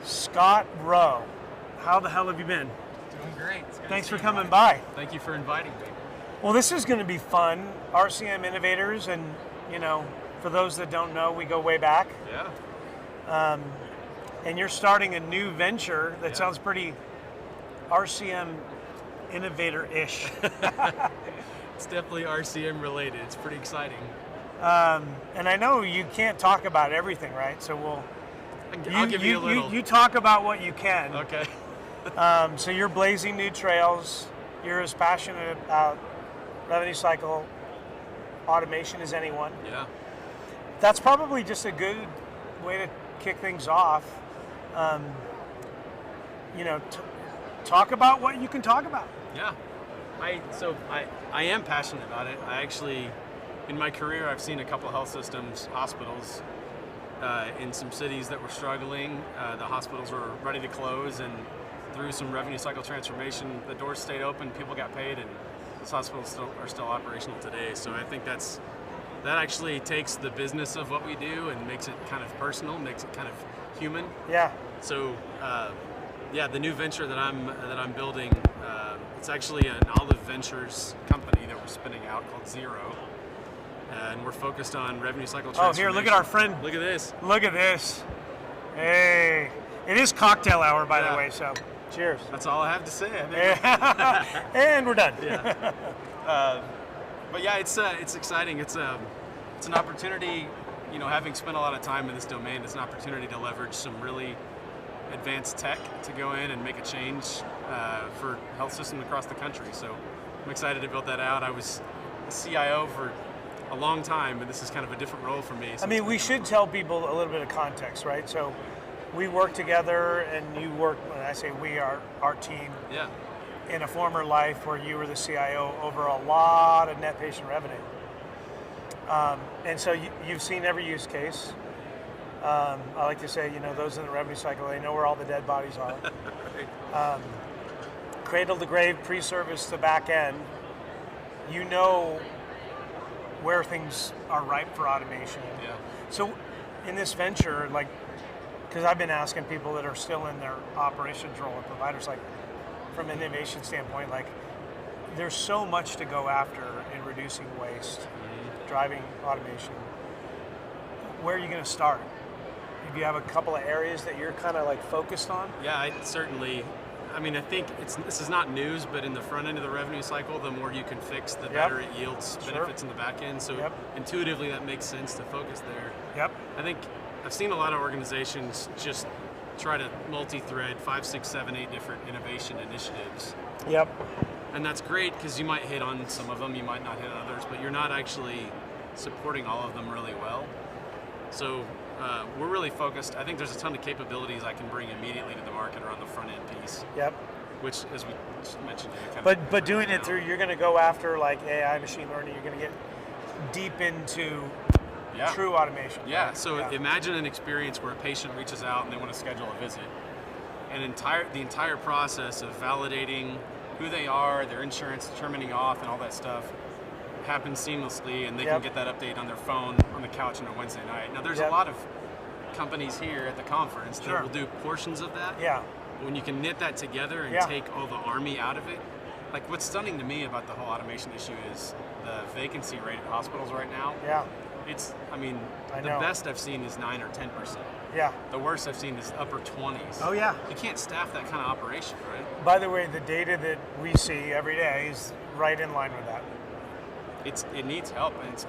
Scott Rowe. How the hell have you been? Doing great. Thanks for coming by. Thank you for inviting me. Well, this is going to be fun. RCM Innovators, and for those that don't know, we go way back. Yeah. And you're starting a new venture that sounds pretty RCM Innovator-ish. It's definitely RCM related. It's pretty exciting. And I know you can't talk about everything, right? So I'll give you a little. You talk about what you can. Okay. So you're blazing new trails. You're as passionate about revenue cycle automation as anyone. Yeah. That's probably just a good way to kick things off. Talk about what you can talk about. Yeah. I am passionate about it. I actually, in my career, I've seen a couple of health systems, hospitals, in some cities that were struggling. The hospitals were ready to close, and through some revenue cycle transformation, the doors stayed open, people got paid, and those hospitals are still operational today. So I think that actually takes the business of what we do and makes it kind of personal, makes it kind of human. Yeah. So, the new venture that I'm building, it's actually an Olive Ventures company that we're spinning out called Zero, and we're focused on revenue cycle transformation. Oh, here, look at our friend. Look at this. Look at this. Hey, it is cocktail hour, by the way. So, cheers. That's all I have to say. I think. And we're done. Yeah. But yeah, it's exciting. It's an opportunity. Having spent a lot of time in this domain, it's an opportunity to leverage some really advanced tech to go in and make a change for health systems across the country. So I'm excited to build that out. I was a CIO for a long time, and this is kind of a different role for me. So we should tell people a little bit of context, right? So we work together, and you work, when I say we, our team, yeah, in a former life where you were the CIO over a lot of net patient revenue. And so you've seen every use case. I like to say, those in the revenue cycle, they know where all the dead bodies are. Right. Cradle to grave, pre-service to back end, you know where things are ripe for automation. Yeah. So in this venture, because I've been asking people that are still in their operations role and providers, from an innovation standpoint, there's so much to go after in reducing waste, driving automation. Where are you going to start? Do you have a couple of areas that you're kind of focused on? Yeah, I think this is not news, but in the front end of the revenue cycle, the more you can fix, the better it yields benefits in the back end. So intuitively, that makes sense to focus there. Yep. I think I've seen a lot of organizations just try to multi-thread 5, 6, 7, 8 different innovation initiatives. Yep. And that's great because you might hit on some of them, you might not hit on others, but you're not actually supporting all of them really well. So we're really focused. I think there's a ton of capabilities I can bring immediately to the market around the front end piece. Yep. Which, as we mentioned, but doing it through, you're going to go after AI, machine learning. You're going to get deep into true automation. Yeah. Right? So imagine an experience where a patient reaches out and they want to schedule a visit, and the entire process of validating who they are, their insurance, determining auth, and all that stuff happens seamlessly, and they can get that update on their phone on the couch on a Wednesday night. Now, there's a lot of companies here at the conference that will do portions of that. Yeah. When you can knit that together and take all the army out of it, what's stunning to me about the whole automation issue is the vacancy rate at hospitals right now. Yeah. The best I've seen is 9 or 10%. Yeah. The worst I've seen is upper 20s. Oh yeah. You can't staff that kind of operation, right? By the way, the data that we see every day is right in line with that. It needs help, and it's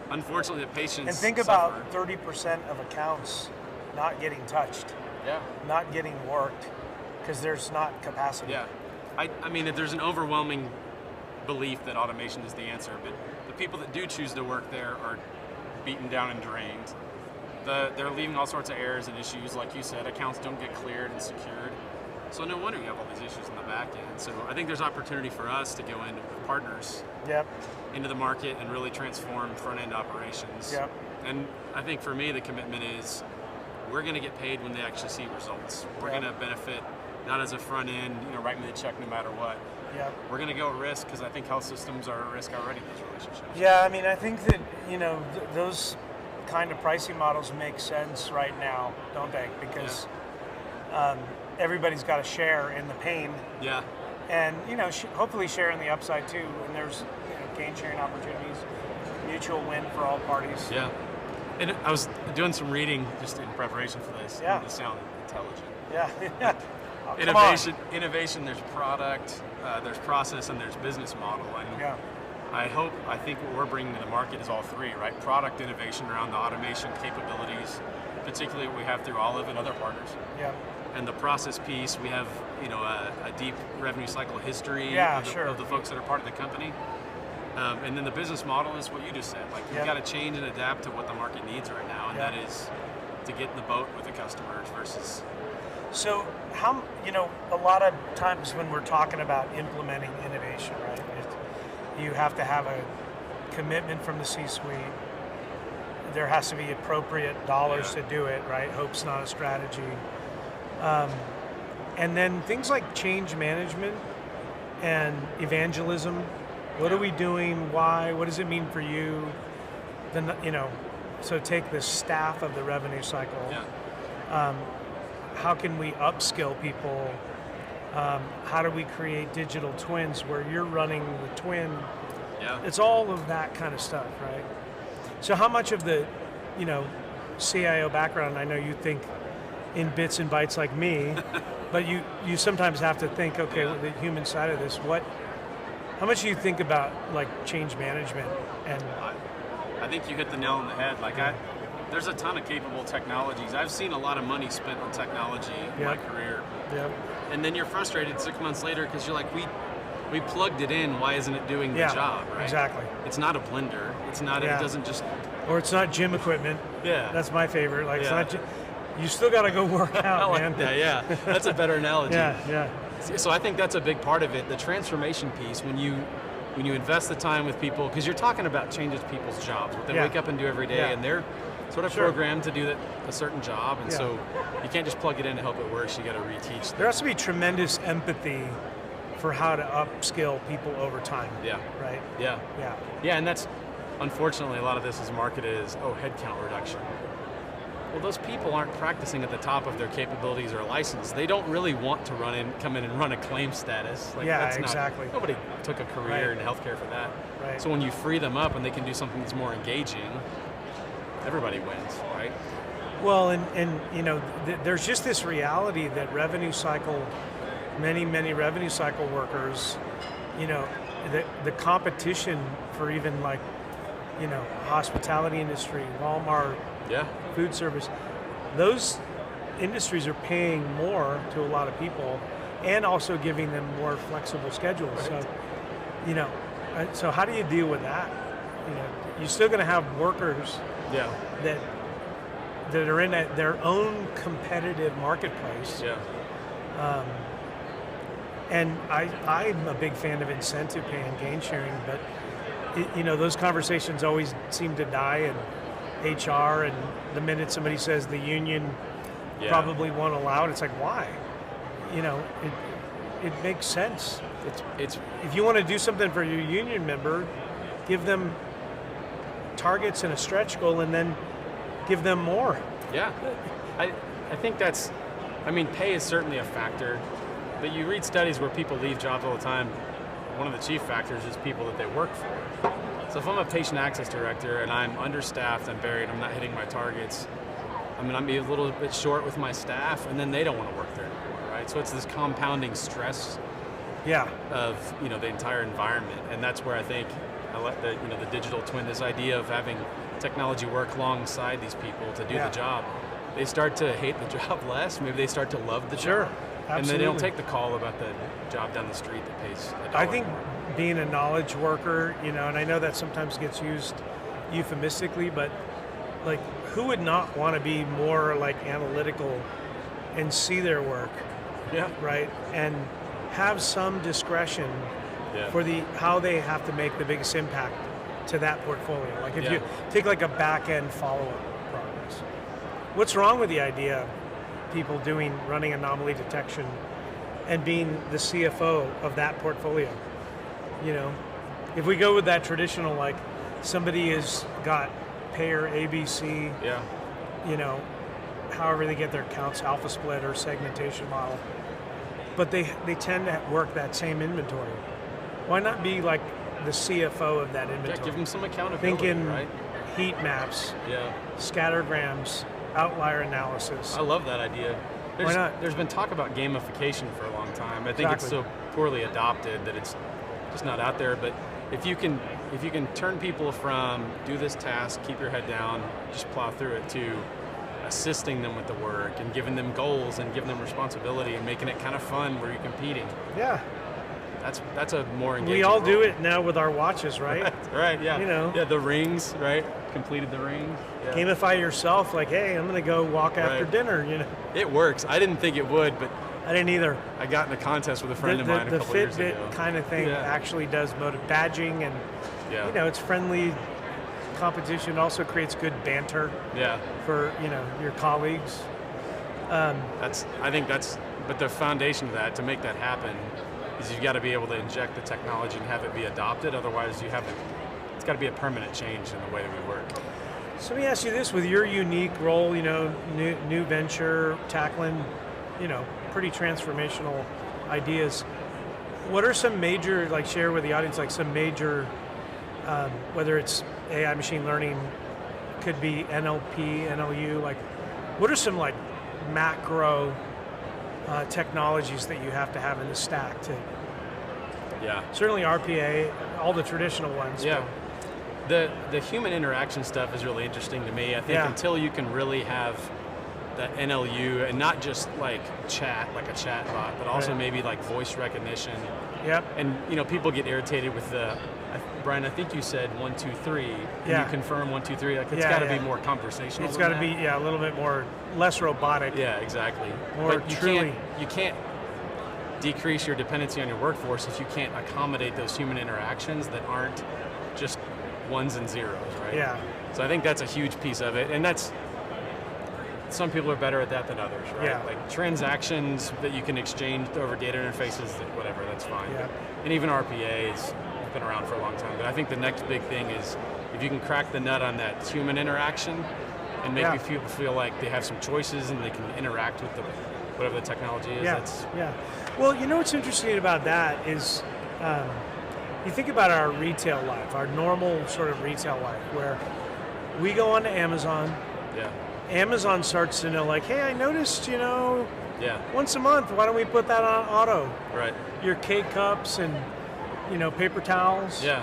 unfortunately the patients. And think about 30% of accounts not getting touched. Yeah. Not getting worked because there's not capacity. Yeah. There's an overwhelming belief that automation is the answer, but the people that do choose to work there are beaten down and drained. They're leaving all sorts of errors and issues, like you said. Accounts don't get cleared and secured. So no wonder you have all these issues in the back end. So I think there's opportunity for us to go in with partners into the market and really transform front end operations. Yep. And I think for me, the commitment is we're going to get paid when they actually see results. We're going to benefit not as a front end, write me the check no matter what. Yeah. We're going to go at risk because I think health systems are at risk already in those relationships. Yeah, I think that, those kind of pricing models make sense right now, don't they? Because everybody's got to share in the pain, Yeah. and hopefully share in the upside too. And there's gain sharing opportunities, mutual win for all parties. Yeah. And I was doing some reading just in preparation for this. Yeah. To sound intelligent. Yeah. Oh, Innovation. There's product, there's process, and there's business model. And Yeah. I think what we're bringing to the market is all three, right? Product innovation around the automation capabilities, particularly what we have through Olive and other partners. Yeah. And the process piece, we have a deep revenue cycle history Yeah, of the folks that are part of the company. And then the business model is what you just said. Like we've got to change and adapt to what the market needs right now, and that is to get in the boat with the customers versus. So how a lot of times when we're talking about implementing innovation, right? You have to have a commitment from the C-suite. There has to be appropriate dollars to do it, right? Hope's not a strategy. And then things like change management and evangelism. What are we doing? Why? What does it mean for you? Then so take the staff of the revenue cycle. Yeah. How can we upskill people? How do we create digital twins where you're running the twin? Yeah. It's all of that kind of stuff, right? So how much of the, CIO background, I know you think in bits and bytes like me, but you sometimes have to think, okay, the human side of this, how much do you think about like change management? And I think you hit the nail on the head. Like there's a ton of capable technologies. I've seen a lot of money spent on technology in my career. Yeah. And then you're frustrated 6 months later because you're like, we plugged it in. Why isn't it doing the job? Right? Exactly. It's not a blender. It's not. It doesn't just. Or it's not gym equipment. Yeah. That's my favorite. Like it's not. You still got to go work out, man. Yeah. That's a better analogy. Yeah. So I think that's a big part of it. The transformation piece when you invest the time with people, because you're talking about changes people's jobs, what they wake up and do every day, and they're sort of programmed to do a certain job, and so you can't just plug it in to help it work. You got to reteach them. There has to be tremendous empathy for how to upskill people over time. Yeah. Right? Yeah. Yeah. Yeah, and that's, unfortunately, a lot of this is marketed as, headcount reduction. Well, those people aren't practicing at the top of their capabilities or license. They don't really want to come in and run a claim status. That's exactly. Nobody took a career in healthcare for that. Right. So when you free them up and they can do something that's more engaging, everybody wins, right? Well, and there's just this reality that revenue cycle, many revenue cycle workers, the competition for even like, hospitality industry, Walmart, food service, those industries are paying more to a lot of people and also giving them more flexible schedules. Right. So, so how do you deal with that? You're still going to have workers that are in their own competitive marketplace. Yeah. And I'm a big fan of incentive pay and gain sharing, but those conversations always seem to die in HR, and the minute somebody says the union probably won't allow it, it's like, why? It makes sense. It's if you want to do something for your union member, give them targets and a stretch goal, and then give them more. Yeah, I think pay is certainly a factor, but you read studies where people leave jobs all the time. One of the chief factors is people that they work for. So if I'm a patient access director and I'm understaffed, I'm buried, I'm not hitting my targets, I'm be a little bit short with my staff, and then they don't want to work there anymore, right? So it's this compounding stress of the entire environment, and that's where I think I let the digital twin, this idea of having technology work alongside these people to do the job. They start to hate the job less. Maybe they start to love the job. Absolutely. And then they don't take the call about the job down the street that pays $1. I think being a knowledge worker, and I know that sometimes gets used euphemistically, but like, who would not want to be more like analytical and see their work, right, and have some discretion for how they have to make the biggest impact to that portfolio. Like if you take like a back end follow-up progress, what's wrong with the idea of people running anomaly detection and being the CFO of that portfolio? If we go with that traditional, like somebody has got payer ABC, however they get their counts, alpha split or segmentation model. But they tend to work that same inventory. Why not be like the CFO of that inventory? Yeah, give them some accountability, Thinking right? heat maps, Yeah. scattergrams, outlier analysis. I love that idea. Why not? There's been talk about gamification for a long time. I think it's so poorly adopted that it's just not out there. But if you can turn people from do this task, keep your head down, just plow through it, to assisting them with the work and giving them goals and giving them responsibility and making it kind of fun where you're competing. Yeah. That's a more engaging We all do role. it now with our watches, right? Right, yeah. You know. Yeah, the rings, right? Completed the rings. Yeah. Gamify yourself, like, hey, I'm going to go walk after Right. dinner, you know. It works. I didn't think it would, but I didn't either. I got in a contest with a friend of mine a The couple years Fitbit ago. kind of thing Yeah. actually does badging, and Yeah. you know, it's friendly competition. It also creates good banter Yeah. for, you know, your colleagues. But the foundation of that, to make that happen, is you've got to be able to inject the technology and have it be adopted. Otherwise, it's got to be a permanent change in the way that we work. So let me ask you this: with your unique role, you know, new venture, tackling, you know, pretty transformational ideas. What are some major, like, share with the audience, like some major, whether it's AI, machine learning, could be NLP, NLU, like, what are some like macro technologies that you have to have in the stack to? Yeah. Certainly RPA, all the traditional ones. Yeah. The human interaction stuff is really interesting to me. I think Yeah. until you can really have the NLU and not just like chat, like a chat bot, but also Right. maybe like voice recognition. Yep. And you know, people get irritated with Brian, I think you said 1, 2, 3. Can Yeah. you confirm 1, 2, 3? Like, it's Yeah, got to yeah. be more conversational. It's than got to that. be, a little bit less robotic. Yeah, exactly. More But truly. you can't decrease your dependency on your workforce if you can't accommodate those human interactions that aren't just ones and zeros, right? Yeah. So I think that's a huge piece of it, and that's, some people are better at that than others, right? Yeah. Like transactions that you can exchange over data interfaces, whatever, that's fine. Yeah. And even RPA has been around for a long time. But I think the next big thing is if you can crack the nut on that human interaction and make Yeah. people feel like they have some choices and they can interact with whatever the technology is. Yeah. Well, you know what's interesting about that is, you think about our retail life, our normal sort of retail life, where we go on to Amazon. Yeah. Amazon starts to know, like, hey, I noticed, you know, Yeah. once a month, why don't we put that on auto? Right. Your K-cups and, you know, paper towels. Yeah.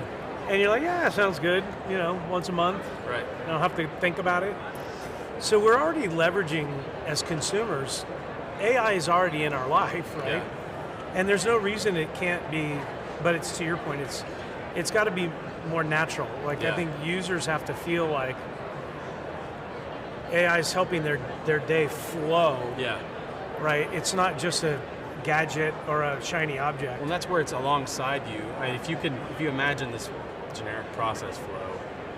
And you're like, yeah, sounds good, you know, once a month. Right. I don't have to think about it. So we're already leveraging, as consumers, AI is already in our life, right? Yeah. And there's no reason it can't be, but it's, to your point, it's got to be more natural. Like, Yeah. I think users have to feel like AI is helping their day flow, Yeah. right? It's not just a gadget or a shiny object. Well, and that's where it's alongside you. I mean, if you imagine this generic process flow,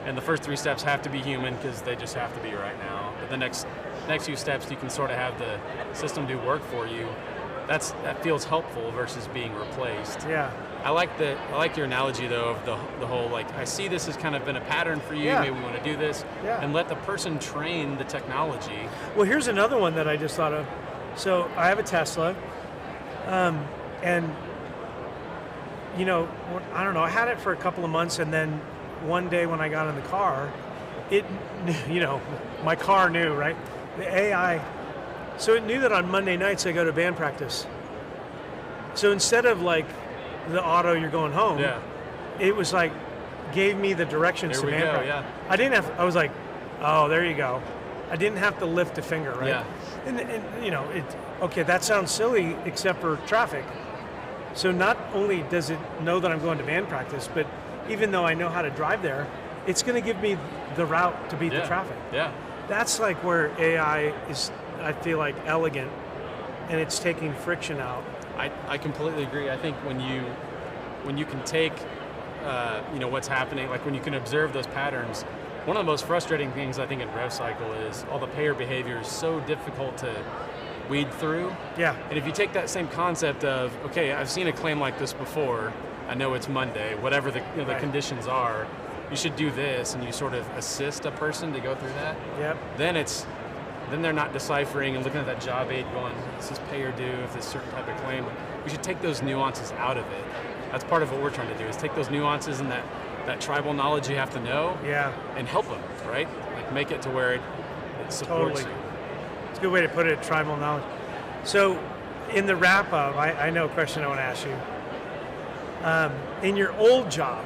and the first 3 steps have to be human because they just have to be right now. But the next few steps, you can sort of have the system do work for you. That feels helpful versus being replaced. Yeah. I like your analogy though of the whole, like, I see this has kind of been a pattern for you. Yeah. Maybe we want to do this, Yeah. and let the person train the technology. Well, here's another one that I just thought of. So I have a Tesla, and you know, I don't know, I had it for a couple of months, and then one day when I got in the car, it, you know, my car knew, right? The AI, so it knew that on Monday nights I go to band practice. So instead of like the auto, you're going home, Yeah. it was like, gave me the directions There to we band go, practice. yeah. I was like, oh, there you go. I didn't have to lift a finger, right? Yeah. And you know, okay, that sounds silly except for traffic. So not only does it know that I'm going to band practice, but even though I know how to drive there, it's going to give me the route to beat the traffic. Yeah. That's like where AI is, I feel like, elegant, and it's taking friction out. I completely agree. I think when you can take you know, what's happening, like when you can observe those patterns, one of the most frustrating things I think in rev cycle is all the payer behavior is so difficult to weed through. Yeah. And if you take that same concept of, okay, I've seen a claim like this before, I know it's Monday, whatever the Right. conditions are, you should do this, and you sort of assist a person to go through that. Yep. Then it's then they're not deciphering and looking at that job aid going, is this pay or due, if this certain type of claim. We should take those nuances out of it. That's part of what we're trying to do, is take those nuances and that tribal knowledge you have to know and help them, right? Like make it to where it supports you. It's a good way to put it, tribal knowledge. So in the wrap up, I know a question I want to ask you. In your old job,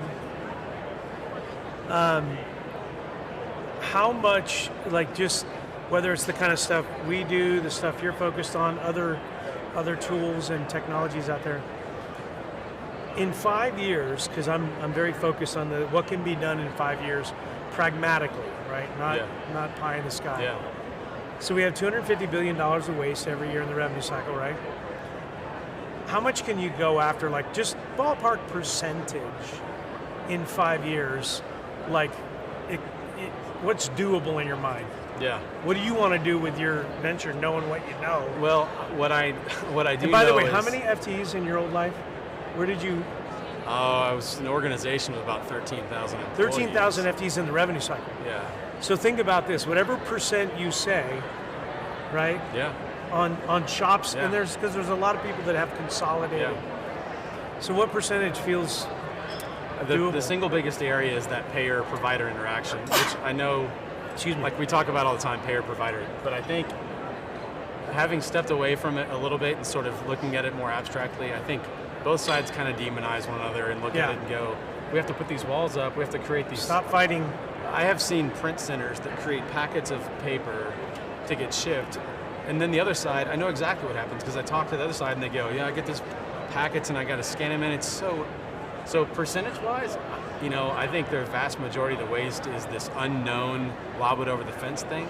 how much, like just whether it's the kind of stuff we do, the stuff you're focused on, other tools and technologies out there, in 5 years, because I'm very focused on what can be done in 5 years pragmatically, right? Not pie in the sky. Yeah. So we have $250 billion of waste every year in the revenue cycle, right? How much can you go after, like just ballpark percentage in 5 years? Like, what's doable in your mind? Yeah. What do you want to do with your venture, knowing what you know? Well, what I do. And by the way, is, how many FTEs in your old life? Where did you? I was an organization with about 13,000 employees. 13,000 FTEs in the revenue cycle. Yeah. So think about this: whatever percent you say, right? Yeah. On shops, and there's a lot of people that have consolidated. Yeah. So what percentage feels doable? The single biggest area is that payer-provider interaction, which I know, like we talk about all the time, payer-provider, but I think having stepped away from it a little bit and sort of looking at it more abstractly, I think both sides kind of demonize one another and look at it and go, we have to put these walls up, we have to create these... Stop fighting. I have seen print centers that create packets of paper to get shipped, and then the other side, I know exactly what happens because I talk to the other side and they go, yeah, I get these packets and I got to scan them in. It's so percentage-wise, I think the vast majority of the waste is this unknown, lob it over the fence thing.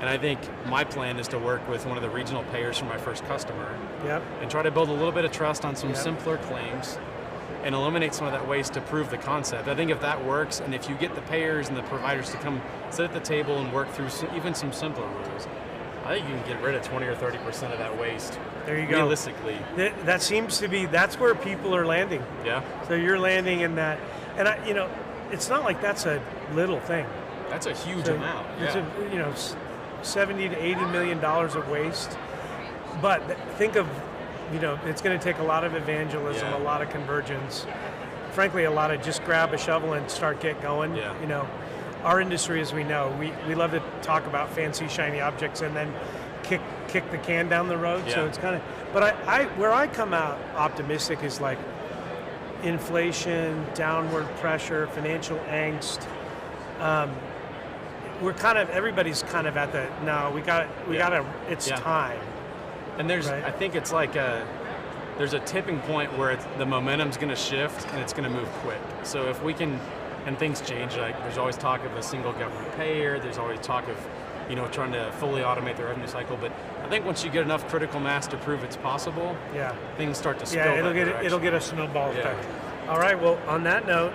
And I think my plan is to work with one of the regional payers for my first customer and try to build a little bit of trust on some simpler claims and eliminate some of that waste to prove the concept. I think if that works, and if you get the payers and the providers to come sit at the table and work through even some simpler rules, I think you can get rid of 20 or 30% of that waste. There you go. Realistically. That seems to be, that's where people are landing. Yeah. So you're landing in that, and it's not like that's a little thing. That's a huge amount. It's 70 to 80 million dollars of waste. But think of, it's going to take a lot of evangelism, a lot of convergence. Frankly, a lot of just grab a shovel and get going. Yeah. Our industry, as we know, we love to talk about fancy, shiny objects and then kick the can down the road. Yeah. So it's kind of, but where I come out optimistic is like inflation, downward pressure, financial angst. Everybody's kind of at the, no, we got to, it's time. And I think it's like there's a tipping point where the momentum's going to shift and it's going to move quick. So if we can, and things change, like there's always talk of a single government payer, there's always talk of, trying to fully automate the revenue cycle, but I think once you get enough critical mass to prove it's possible, things start to spill it'll get a snowball effect. All right, well, on that note,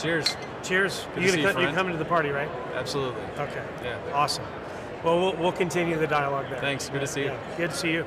cheers. Cheers. You're coming to the party, right? Absolutely. Okay. Yeah. Awesome. Well, we'll continue the dialogue there. Thanks. Good to see you. Good to see you.